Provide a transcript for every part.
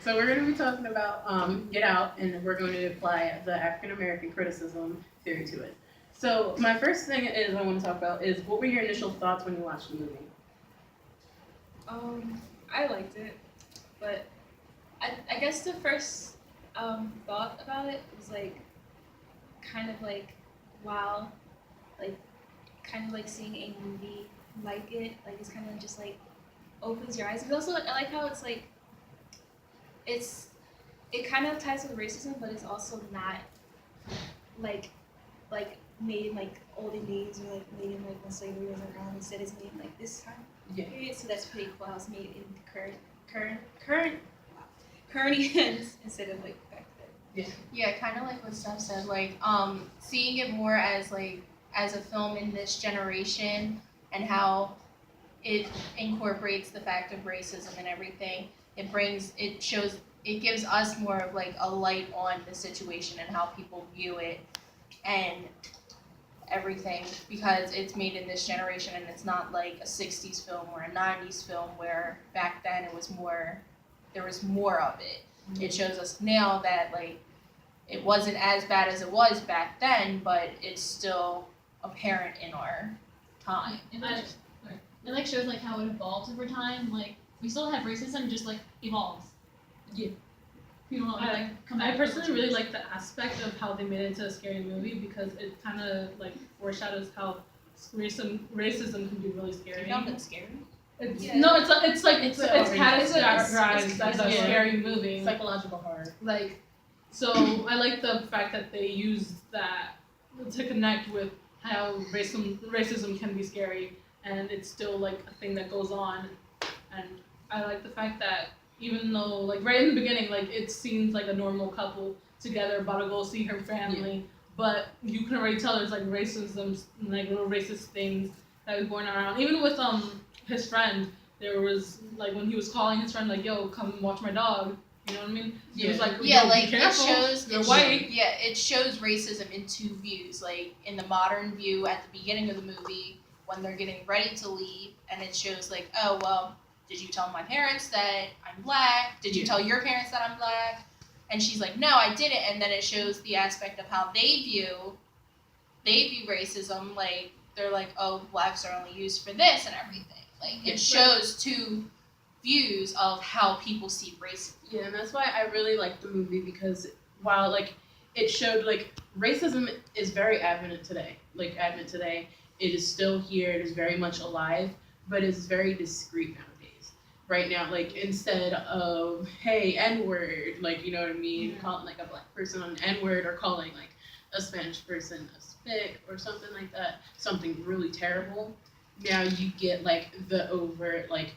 So we're going to be talking about Get Out, and we're going to apply the African American criticism theory to it. So my first thing is I want to talk about is what were your initial thoughts when you watched the movie? I liked it, but I guess the first thought about it was like kind of like wow, like kind of like seeing a movie like it, like it's kind of just like opens your eyes. But also I like how it's like it's it kind of ties with racism, but it's also not like like made in like olden days or like made in like when slavery was around. Instead, it's made in like this time Yeah. period. So that's pretty cool. How it's made in the current current events instead of like back then. Yeah, kind of like what Steph said. Like, seeing it more as like as a film in this generation and how it incorporates the fact of racism and everything. It shows, it gives us more of like a light on the situation and how people view it and everything because it's made in this generation and it's not like a 60s film or a 90s film where back then there was more of it. Mm-hmm. It shows us now that like it wasn't as bad as it was back then, but it's still apparent in our time. It like shows like how it evolves over time. Like we still have racism, just like evolves. Yeah. People don't like come I back. personally really like the aspect of how they made it into a scary movie because it kind of like foreshadows how racism can be really scary. You found it scary? It's, Yeah. No, it's categorized it's as a scary movie. Psychological horror. Like, so I like the fact that they used that to connect with how racism can be scary, and it's still like a thing that goes on. And I like the fact that even though like right in the beginning, like it seems like a normal couple together about to go see her family, but you can already tell there's like racism, like little racist things that was going around. Even with his friend, there was like when he was calling his friend like, "Yo, come watch my dog." You know what I mean? He was like, yeah, "Yo, like be careful. You're white." Yeah, it shows racism in two views. Like in the modern view at the beginning of the movie when they're getting ready to leave, and it shows like, oh well, did you tell my parents that I'm black? Did you tell your parents that I'm black? And she's like, no, I didn't. And then it shows the aspect of how they view racism. Like they're like, oh, blacks are only used for this and everything. Like it shows two views of how people see racism. Yeah, and that's why I really liked the movie because while like it showed like racism is very adamant today. Like adamant today, it is still here. It is very much alive, but it's very discreet nowadays. Right now, like instead of hey N-word, like you know what I mean, calling like a black person an N-word or calling like a Spanish person a spick or something like that, something really terrible. Now you get like the overt like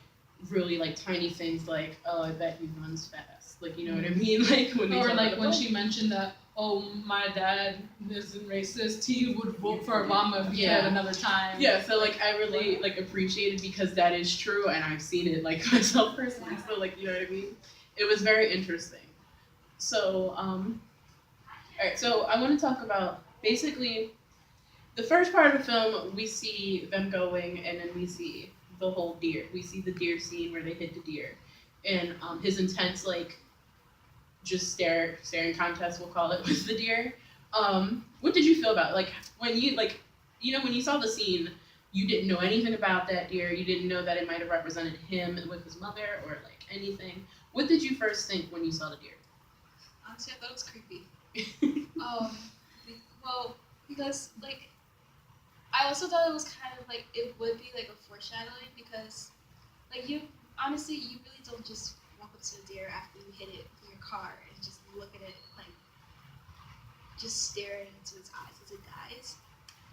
really like tiny things like oh I bet he runs fast, like you know what I mean, like when they Or talk like about when the- she mentioned that, oh, my dad isn't racist, he would vote for Obama if he had another time. Yeah, so like I really like appreciate it because that is true and I've seen it like myself personally. So like you know what I mean? It was very interesting. So alright, so I want to talk about basically the first part of the film we see them going and then we see the whole deer. We see the deer scene where they hit the deer. And his intense like just staring contest we'll call it with the deer. What did you feel about it? Like when you like you know when you saw the scene you didn't know anything about that deer, you didn't know that it might have represented him with his mother or like anything. What did you first think when you saw the deer? Honestly, I thought it was creepy. Well, because like I also thought it was kind of like it would be like a foreshadowing because like you honestly you really don't just walk up to a deer after you hit it in your car and just look at it like just stare into its eyes as it dies.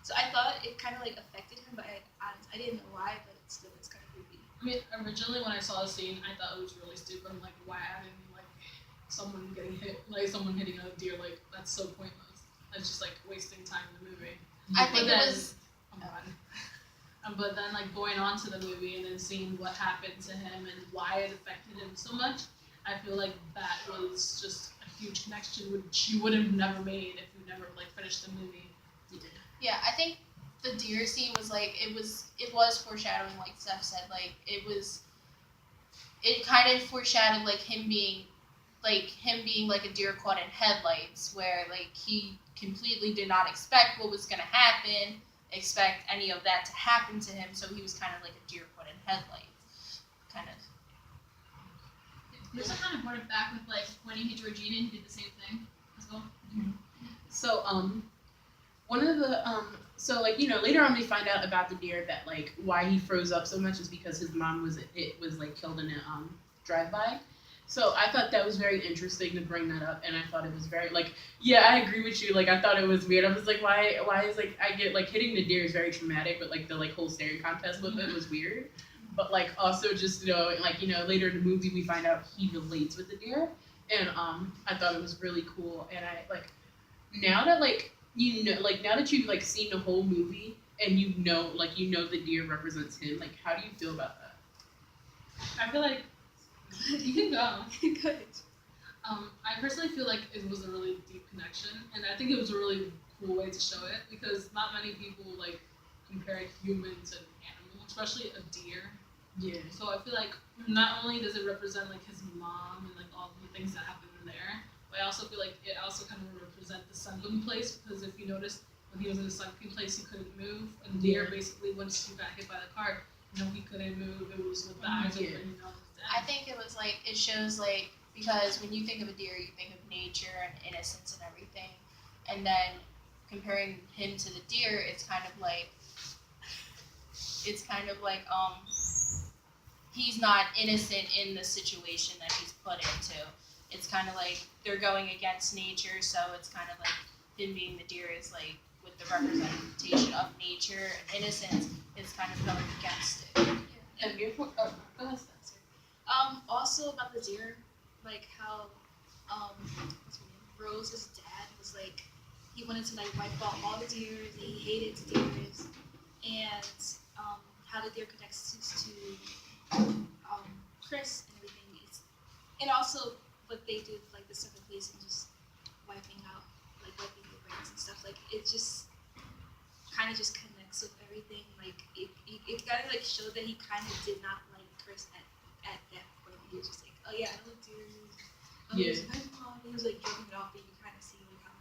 So I thought it kind of like affected him, but I didn't know why, but still it's kind of creepy. I mean, originally when I saw the scene, I thought it was really stupid. I'm like, why having like someone getting hit, like someone hitting a deer, like that's so pointless. That's just like wasting time in the movie. I think it was. But then like going on to the movie and then seeing what happened to him and why it affected him so much, I feel like that was just a huge connection which you would have never made if you never like finished the movie. Yeah, I think the deer scene was like it was foreshadowing, like Steph said, like it kind of foreshadowed like him being like him being like a deer caught in headlights, where like he completely did not expect what was gonna happen, expect any of that to happen to him, so he was kind of like a deer caught in headlights, kind of. They also kind of brought it back with like when he hit Georgina, he did the same thing as well. So one of the so like later on they find out about the deer that like why he froze up so much is because his mom was like killed in a drive-by. So I thought that was very interesting to bring that up, and I thought it was very like, yeah, I agree with you. Like I thought it was weird. I was like, why is like I get like hitting the deer is very traumatic, but like the like whole staring contest with it was weird. But like also just like later in the movie we find out he relates with the deer, and I thought it was really cool. And I like now that like now that you've like seen the whole movie and the deer represents him, like how do you feel about that? I feel like you can go. Good. I personally feel like it was a really deep connection, and I think it was a really cool way to show it because not many people like compare human to animal, especially a deer. Yeah. So I feel like not only does it represent like his mom and like all the things that happened there, but I also feel like it also kind of represent the sunken place because if you notice when he was in the sunken place he couldn't move, and deer basically once he got hit by the car, he couldn't move. It was with the eyes open, it was dead. I think it was like it shows like because when you think of a deer, you think of nature and innocence and everything, and then comparing him to the deer, it's kind of like he's not innocent in the situation that he's put into. It's kind of like they're going against nature, so it's kind of like him being the deer is like with the representation of nature and innocence is kind of going against it. And go ahead, Spencer. Also about the deer, like how what's her name? Rose's dad was like he wanted to like wipe out all the deers, he hated the deers, and how the deer connects to Chris and everything is, and also what they do with like the second place and just wiping the brains and stuff, like it just kind of just connects with everything. Like it kind of like showed that he kind of did not like Chris at that point. He was just like, oh yeah, I don't like deers. He was like, he was like joking it off, but you kind of see like how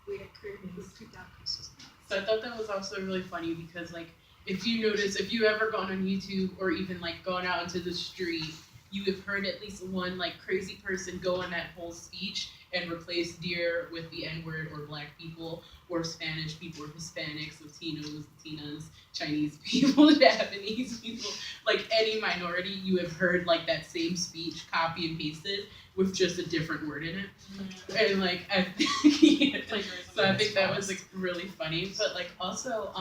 weird Chris creeped out Chris was. So I thought that was also really funny because like if you ever gone on YouTube or even like gone out into the street, you have heard at least one like crazy person go on that whole speech and replace deer with the N-word or black people or Spanish people or Hispanics, Latinos, Latinas, Chinese people, Japanese people, like any minority, you have heard like that same speech copy and pasted with just a different word in it. And like I think so I think that was like really funny. But like also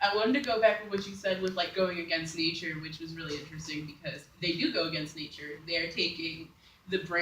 I wanted to go back to what you said with like going against nature, which was really interesting because they do go against nature. They're taking the brain